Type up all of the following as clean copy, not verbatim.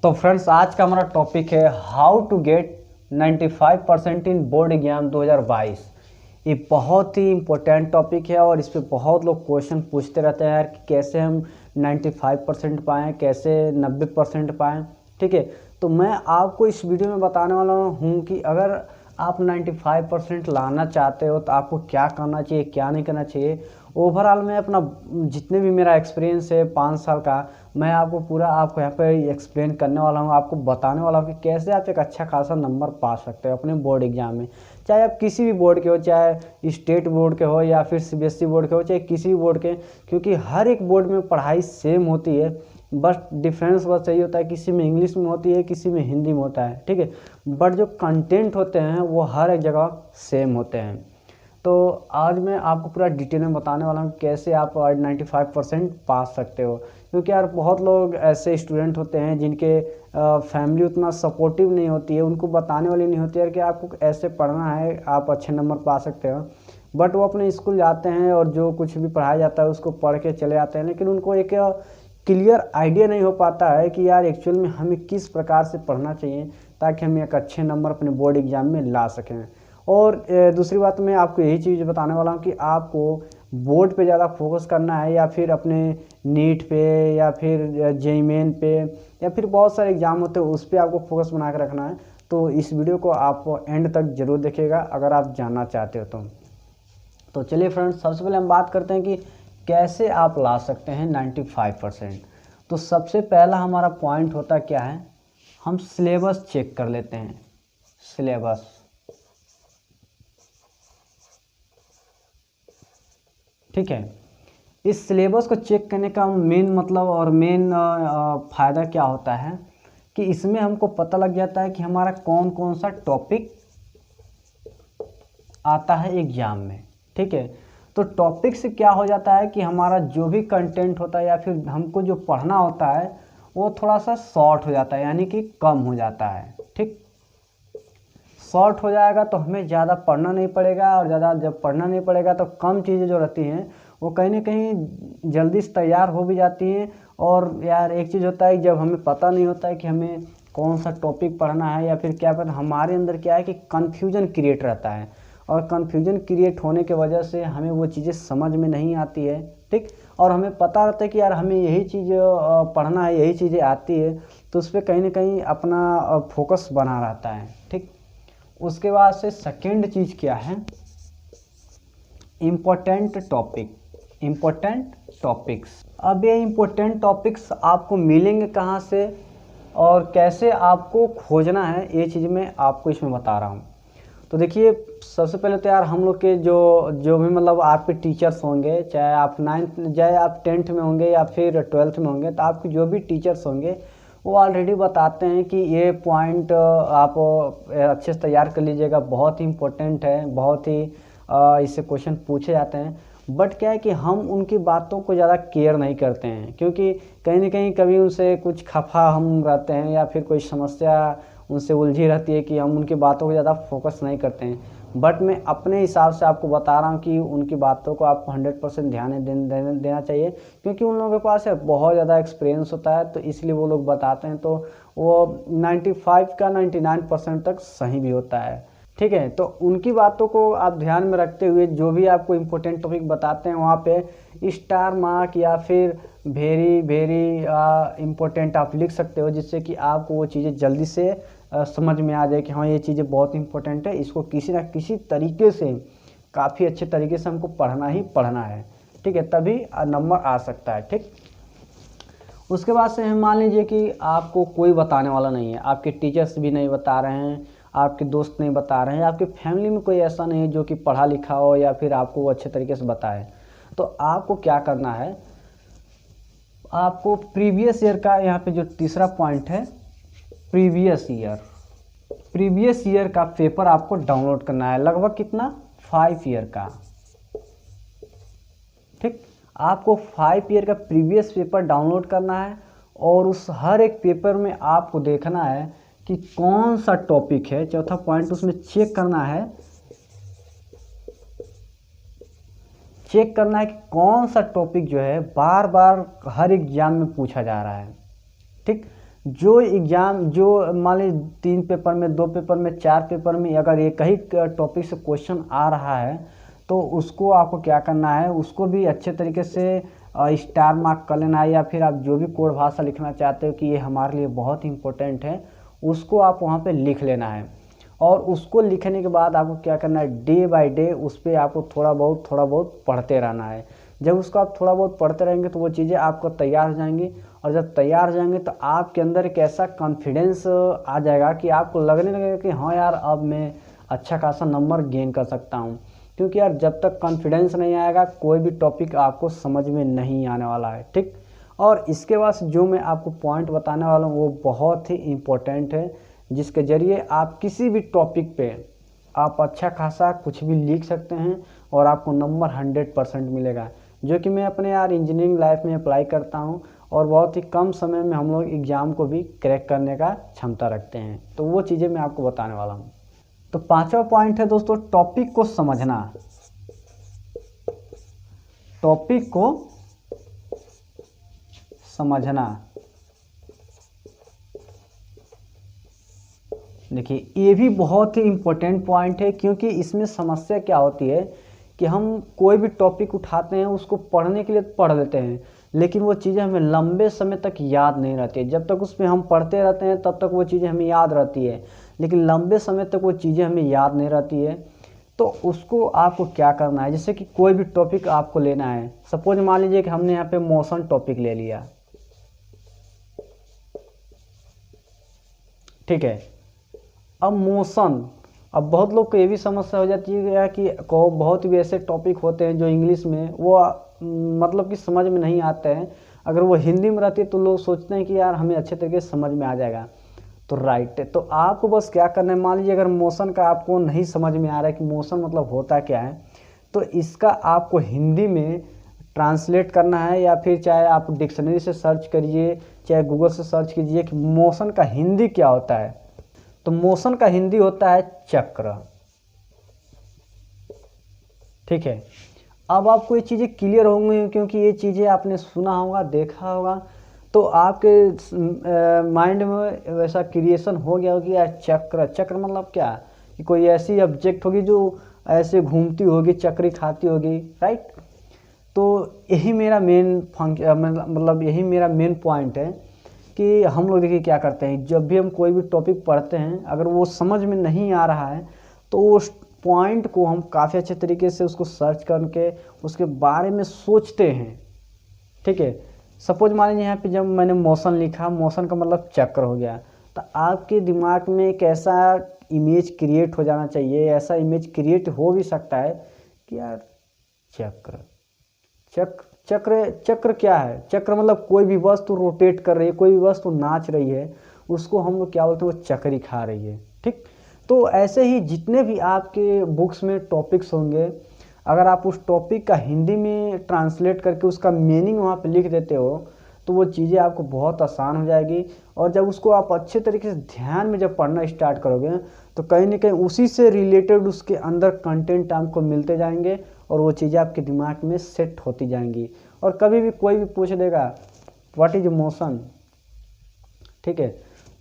तो फ्रेंड्स, आज का हमारा टॉपिक है how to get 95% in board exam 2022। ये बहुत ही इम्पोर्टेंट टॉपिक है और इस पे बहुत लोग क्वेश्चन पूछते रहते हैं यार कि कैसे हम 95% पाएँ, कैसे 90% पाएँ। ठीक है, तो मैं आपको इस वीडियो में बताने वाला हूँ कि अगर आप 95% लाना चाहते हो तो आपको क्या करना चाहिए, क्या नहीं करना चाहिए। ओवरऑल मैं अपना जितने भी मेरा एक्सपीरियंस है 5 साल का, मैं आपको पूरा आपको यहाँ पे एक्सप्लेन करने वाला हूँ, आपको बताने वाला हूँ कि कैसे आप एक अच्छा खासा नंबर पा सकते हो अपने बोर्ड एग्जाम में। चाहे आप किसी भी बोर्ड के हो, चाहे स्टेट बोर्ड के हो या फिर सीबीएसई बोर्ड के हो, चाहे किसी भी बोर्ड के, क्योंकि हर एक बोर्ड में पढ़ाई सेम होती है। बस डिफरेंस बस यही होता है, किसी में इंग्लिश में होती है, किसी में हिंदी में होता है। ठीक है, बट जो कंटेंट होते हैं वो हर एक जगह सेम होते हैं। तो आज मैं आपको पूरा डिटेल में बताने वाला हूँ कैसे आप 95% पा सकते हो। क्योंकि यार बहुत लोग ऐसे स्टूडेंट होते हैं जिनके फैमिली उतना सपोर्टिव नहीं होती है, उनको बताने वाली नहीं होती है कि आपको ऐसे पढ़ना है, आप अच्छे नंबर पा सकते हो। बट वो अपने स्कूल जाते हैं और जो कुछ भी पढ़ाया जाता है उसको पढ़ के चले आते हैं, लेकिन उनको एक क्लियर आइडिया नहीं हो पाता है कि यार एक्चुअल में हमें किस प्रकार से पढ़ना चाहिए ताकि हम एक अच्छे नंबर अपने बोर्ड एग्जाम में ला सकें। और दूसरी बात मैं आपको यही चीज़ बताने वाला हूँ कि आपको बोर्ड पे ज़्यादा फोकस करना है या फिर अपने नीट पे या फिर जेईई मेन पे या फिर बहुत सारे एग्ज़ाम होते हैं उस पर आपको फोकस बना कर रखना है। तो इस वीडियो को आप एंड तक ज़रूर देखिएगा अगर आप जानना चाहते हो तो चलिए फ्रेंड्स, सबसे पहले हम बात करते हैं कि कैसे आप ला सकते हैं 95%। तो सबसे पहला हमारा पॉइंट होता क्या है, हम सिलेबस चेक कर लेते हैं। सिलेबस, ठीक है, इस सिलेबस को चेक करने का मेन मतलब और मेन फ़ायदा क्या होता है कि इसमें हमको पता लग जाता है कि हमारा कौन कौन सा टॉपिक आता है एग्ज़ाम में। ठीक है, तो टॉपिक से क्या हो जाता है कि हमारा जो भी कंटेंट होता है या फिर हमको जो पढ़ना होता है वो थोड़ा सा शॉर्ट हो जाता है, यानी कि कम हो जाता है। ठीक, शॉर्ट हो जाएगा तो हमें ज़्यादा पढ़ना नहीं पड़ेगा, और ज़्यादा जब पढ़ना नहीं पड़ेगा तो कम चीज़ें जो रहती हैं वो कहीं ना कहीं जल्दी से तैयार हो भी जाती हैं। और यार एक चीज़ होता है, जब हमें पता नहीं होता है कि हमें कौन सा टॉपिक पढ़ना है या फिर क्या पढ़ना, हमारे अंदर क्या है कि कन्फ्यूजन क्रिएट रहता है, और कन्फ्यूजन क्रिएट होने की वजह से हमें वो चीज़ें समझ में नहीं आती है। ठीक, और हमें पता रहता है कि यार हमें यही चीज़ पढ़ना है, यही चीज़ें आती है, तो उस पर कहीं ना कहीं अपना फोकस बना रहता है। ठीक, उसके बाद से सेकेंड चीज़ क्या है, इम्पोर्टेंट टॉपिक, इम्पोर्टेंट टॉपिक्स। अब ये इम्पोर्टेंट टॉपिक्स आपको मिलेंगे कहाँ से और कैसे आपको खोजना है, ये चीज़ मैं आपको इसमें बता रहा हूँ। तो देखिए, सबसे पहले तो यार हम लोग के जो भी मतलब आपके टीचर्स होंगे, चाहे आप 9th चाहे आप 10th में होंगे या फिर 12th में होंगे, तो आपके जो भी टीचर्स होंगे वो ऑलरेडी बताते हैं कि ये पॉइंट आप अच्छे से तैयार कर लीजिएगा, बहुत ही इम्पोर्टेंट है, बहुत ही इससे क्वेश्चन पूछे जाते हैं। बट क्या है कि हम उनकी बातों को ज़्यादा केयर नहीं करते हैं, क्योंकि कहीं ना कहीं कभी उनसे कुछ खफा हम रहते हैं या फिर कोई समस्या उनसे उलझी रहती है कि हम उनकी बातों को ज़्यादा फोकस नहीं करते हैं। बट मैं अपने हिसाब से आपको बता रहा हूँ कि उनकी बातों को आपको 100% ध्यान देना चाहिए, क्योंकि उन लोगों के पास बहुत ज़्यादा एक्सपीरियंस होता है, तो इसलिए वो लोग बताते हैं, तो वो 95 का 99% तक सही भी होता है। ठीक है, तो उनकी बातों को आप ध्यान में रखते हुए जो भी आपको इम्पोर्टेंट टॉपिक बताते हैं वहाँ पे स्टार मार्क या फिर वेरी वेरी इम्पोर्टेंट आप लिख सकते हो, जिससे कि आपको वो चीज़ें जल्दी से समझ में आ जाए कि हाँ ये चीज़ें बहुत इंपॉर्टेंट है, इसको किसी ना किसी तरीके से काफ़ी अच्छे तरीके से हमको पढ़ना ही पढ़ना है। ठीक है, तभी नंबर आ सकता है। ठीक, उसके बाद से हम मान लीजिए कि आपको कोई बताने वाला नहीं है, आपके टीचर्स भी नहीं बता रहे हैं, आपके दोस्त नहीं बता रहे हैं, आपकी फैमिली में कोई ऐसा नहीं है जो कि पढ़ा लिखा हो या फिर आपको वो अच्छे तरीके से बताए, तो आपको क्या करना है, आपको प्रीवियस ईयर का, यहाँ पे जो तीसरा पॉइंट है प्रीवियस ईयर का पेपर आपको डाउनलोड करना है, लगभग कितना 5 ईयर का। ठीक, आपको 5 ईयर का प्रीवियस पेपर डाउनलोड करना है, और उस हर एक पेपर में आपको देखना है कि कौन सा टॉपिक है, चौथा पॉइंट उसमें चेक करना है कि कौन सा टॉपिक जो है बार बार हर एग्जाम में पूछा जा रहा है। ठीक, जो एग्ज़ाम जो मान लीजिए 3 पेपर में, 2 पेपर में, 4 पेपर में अगर एक ही टॉपिक से क्वेश्चन आ रहा है तो उसको आपको क्या करना है, उसको भी अच्छे तरीके से स्टार मार्क कर लेना है, या फिर आप जो भी कोड भाषा लिखना चाहते हो कि ये हमारे लिए बहुत इंपॉर्टेंट है, उसको आप वहाँ पे लिख लेना है। और उसको लिखने के बाद आपको क्या करना है, डे बाय डे उस पर आपको थोड़ा बहुत पढ़ते रहना है। जब उसको आप थोड़ा बहुत पढ़ते रहेंगे तो वो चीज़ें आपको तैयार हो जाएंगी, और जब तैयार हो जाएंगे तो आपके अंदर एक ऐसा कॉन्फिडेंस आ जाएगा कि आपको लगने लगेगा कि हाँ यार, अब मैं अच्छा खासा नंबर गेन कर सकता हूँ। क्योंकि यार जब तक कॉन्फिडेंस नहीं आएगा कोई भी टॉपिक आपको समझ में नहीं आने वाला है, ठीक। और इसके बाद जो मैं आपको पॉइंट बताने वाला हूँ वो बहुत ही इम्पोर्टेंट है, जिसके ज़रिए आप किसी भी टॉपिक पे आप अच्छा खासा कुछ भी लिख सकते हैं और आपको नंबर 100% मिलेगा, जो कि मैं अपने यार इंजीनियरिंग लाइफ में अप्लाई करता हूँ, और बहुत ही कम समय में हम लोग एग्ज़ाम को भी क्रैक करने का क्षमता रखते हैं। तो वो चीज़ें मैं आपको बताने वाला हूँ। तो 5वां पॉइंट है दोस्तों, टॉपिक को समझना। टॉपिक को समझना। देखिए ये भी बहुत ही इम्पोर्टेंट पॉइंट है, क्योंकि इसमें समस्या क्या होती है कि हम कोई भी टॉपिक उठाते हैं उसको पढ़ने के लिए पढ़ लेते हैं, लेकिन वो चीज़ें हमें लंबे समय तक याद नहीं रहती है। जब तक उसमें हम पढ़ते रहते हैं तब तक वो चीज़ें हमें याद रहती है, लेकिन लंबे समय तक वो चीज़ें हमें याद नहीं रहती है। तो उसको आपको क्या करना है, जैसे कि कोई भी टॉपिक आपको लेना है, सपोज मान लीजिए कि हमने यहाँ पे मोशन टॉपिक ले लिया, ठीक है। अब मोशन, अब बहुत लोग को ये भी समस्या हो जाती है कि बहुत भी ऐसे टॉपिक होते हैं जो इंग्लिश में वो मतलब कि समझ में नहीं आते हैं, अगर वो हिंदी में रहती है तो लोग सोचते हैं कि यार हमें अच्छे तरीके से समझ में आ जाएगा। तो राइट है, तो आपको बस क्या करना है, मान लीजिए अगर मोशन का आपको नहीं समझ में आ रहा है कि मोशन मतलब होता क्या है, तो इसका आपको हिंदी में ट्रांसलेट करना है, या फिर चाहे आप डिक्शनरी से सर्च करिए, चाहे गूगल से सर्च कीजिए कि मोशन का हिंदी क्या होता है। तो मोशन का हिंदी होता है चक्र, ठीक है। अब आपको ये चीज़ें क्लियर होंगी, क्योंकि ये चीज़ें आपने सुना होगा, देखा होगा, तो आपके माइंड में वैसा क्रिएशन हो गया होगी यार, चक्र, चक्र मतलब क्या, कि कोई ऐसी ऑब्जेक्ट होगी जो ऐसे घूमती होगी, चक्री खाती होगी, राइट। तो यही मेरा मेन मतलब यही मेरा मेन पॉइंट है कि हम लोग देखिए क्या करते हैं, जब भी हम कोई भी टॉपिक पढ़ते हैं अगर वो समझ में नहीं आ रहा है तो उस पॉइंट को हम काफ़ी अच्छे तरीके से उसको सर्च करके उसके बारे में सोचते हैं, ठीक है। सपोज मान लीजिए यहाँ पे जब मैंने मोशन लिखा, मोशन का मतलब चक्र हो गया, तो आपके दिमाग में एक ऐसा इमेज क्रिएट हो जाना चाहिए, ऐसा इमेज क्रिएट हो भी सकता है कि यार चक्र, चक्र चक्र चक्र क्या है, चक्र मतलब कोई भी वस्तु रोटेट कर रही है, कोई भी वस्तु नाच रही है, उसको हम लोग क्या बोलते हैं, वो चक्री खा रही है, ठीक। तो ऐसे ही जितने भी आपके बुक्स में टॉपिक्स होंगे, अगर आप उस टॉपिक का हिंदी में ट्रांसलेट करके उसका मीनिंग वहाँ पे लिख देते हो तो वो चीज़ें आपको बहुत आसान हो जाएगी। और जब उसको आप अच्छे तरीके से ध्यान में जब पढ़ना स्टार्ट करोगे तो कहीं ना कहीं उसी से रिलेटेड उसके अंदर कंटेंट आपको मिलते जाएंगे और वो चीज़ें आपके दिमाग में सेट होती जाएंगी। और कभी भी कोई भी पूछ देगा व्हाट इज मोशन, ठीक है,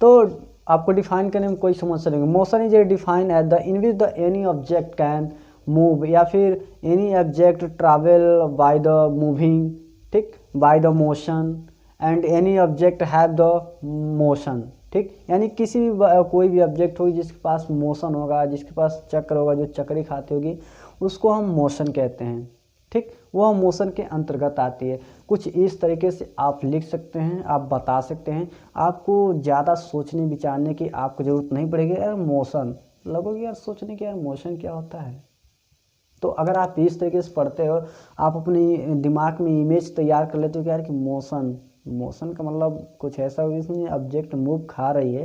तो आपको डिफाइन करने में कोई समस्या नहीं। Motion is a define as the in which the any object can move, या फिर any object travel by the moving, ठीक, by the motion, and any object have the motion, ठीक। यानी किसी भी कोई भी ऑब्जेक्ट होगी जिसके पास मोशन होगा, जिसके पास चक्र होगा, जो चक्री खाती होगी, उसको हम मोशन कहते हैं, ठीक। वह मोशन के अंतर्गत आती है। कुछ इस तरीके से आप लिख सकते हैं, आप बता सकते हैं, आपको ज़्यादा सोचने विचारने की आपको ज़रूरत नहीं पड़ेगी। यार मोशन लगोगे यार सोचने की, यार मोशन क्या होता है। तो अगर आप इस तरीके से पढ़ते हो, आप अपनी दिमाग में इमेज तैयार कर लेते हो कि यार कि मोशन, मोशन का मतलब कुछ ऐसा हो जिसमें ऑब्जेक्ट मूव खा रही है,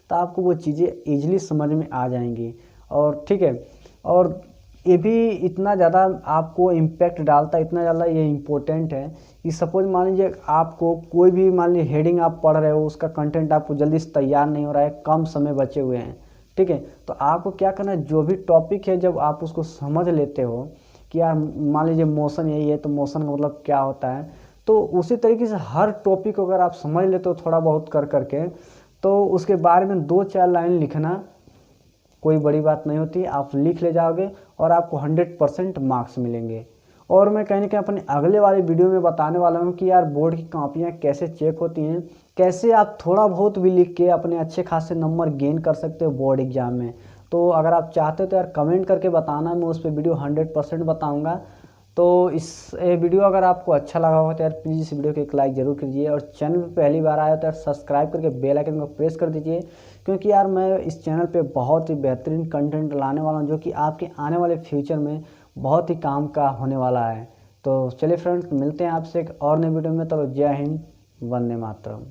तो आपको वो चीज़ें ईजिली समझ में आ जाएंगी। और ठीक है, और ये भी इतना ज़्यादा आपको इम्पैक्ट डालता है, इतना ज़्यादा ये इम्पोर्टेंट है कि सपोज मान लीजिए आपको कोई भी, मान लीजिए हेडिंग आप पढ़ रहे हो, उसका कंटेंट आपको जल्दी से तैयार नहीं हो रहा है, कम समय बचे हुए हैं, ठीक है, तो आपको क्या करना है, जो भी टॉपिक है जब आप उसको समझ लेते हो कि यार मान लीजिए मोशन यही है, तो मोशन का मतलब क्या होता है, तो उसी तरीके से हर टॉपिक को अगर आप समझ लेते हो थोड़ा बहुत कर करके, तो उसके बारे में 2-4 लाइन लिखना कोई बड़ी बात नहीं होती, आप लिख ले जाओगे और आपको 100% मार्क्स मिलेंगे। और मैं कहीं ना कहीं अपने अगले वाले वीडियो में बताने वाला हूँ कि यार बोर्ड की कॉपियाँ कैसे चेक होती हैं, कैसे आप थोड़ा बहुत भी लिख के अपने अच्छे खासे नंबर गेन कर सकते हो बोर्ड एग्जाम में। तो अगर आप चाहते हो तो यार कमेंट करके बताना, मैं उस पर वीडियो 100% बताऊँगा। तो इस ये वीडियो अगर आपको अच्छा लगा हो तो यार प्लीज़ इस वीडियो को एक लाइक ज़रूर कीजिए, और चैनल पे पहली बार आया तो यार सब्सक्राइब करके बेल आइकन को प्रेस कर दीजिए, क्योंकि यार मैं इस चैनल पे बहुत ही बेहतरीन कंटेंट लाने वाला हूँ जो कि आपके आने वाले फ्यूचर में बहुत ही काम का होने वाला है। तो चलिए फ्रेंड्स, मिलते हैं आपसे एक और नई वीडियो में। तो जय हिंद, वंदे मातरम।